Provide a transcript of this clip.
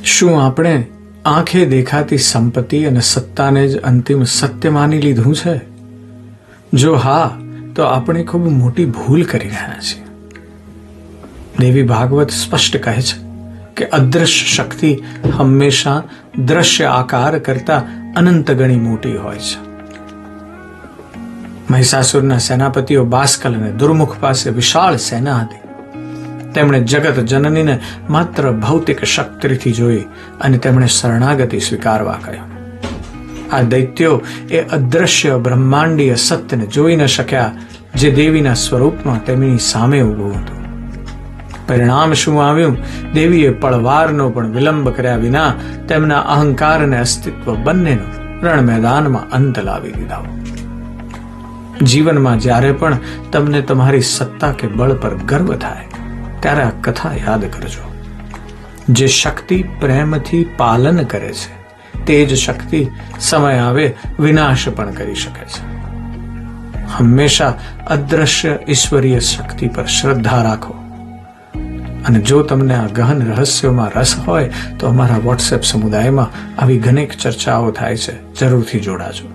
શું આપણે આંખે દેખાતી સંપત્તિ અને સત્તાને જ અંતિમ સત્ય માની લીધું છે? જો હા, તો આપણે ખૂબ મોટી ભૂલ કરી રહ્યા છીએ. દેવી ભાગવત સ્પષ્ટ કહે છે કે અદૃશ્ય શક્તિ હંમેશા દ્રશ્ય આકાર કરતા અનંત ગણી મોટી હોય છે. મહિષાસુરના સેનાપતિઓ બાસ્કલ અને દુર્મુખ પાસે વિશાળ સેના હતી. તેમણે જગત જનનીને માત્ર ભૌતિક શક્તિથી જોઈ અને તેમણે શરણાગતિ સ્વીકારવા કહ્યું. આ દૈત્યો એ અદ્રશ્ય બ્રહ્માંડીય સત્યને જોઈ ન શક્યા, જે દેવીના સ્વરૂપમાં તેમની સામે ઊભું હતું. પરિણામ શું આવ્યું? દેવીએ પળવારનો પણ વિલંબ કર્યા વિના તેમના અહંકાર અને અસ્તિત્વ બંનેનો રણ મેદાનમાં અંત લાવી દીધો. જીવનમાં જ્યારે પણ તમને તમારી સત્તા કે બળ પર ગર્વ થાય, ત્યારે આ કથા યાદ કરજો. જે શક્તિ પ્રેમથી પાલન કરે છે, તે જ શક્તિ સમય આવે વિનાશ પણ કરી શકે છે. હંમેશા અદ્રશ્ય ઈશ્વરીય શક્તિ પર શ્રદ્ધા રાખો. અને જો તમને આ ગહન રહસ્યોમાં રસ હોય, તો અમારા વોટ્સએપ સમુદાયમાં આવી ઘણી ચર્ચાઓ થાય છે. જરૂરથી જોડાજો.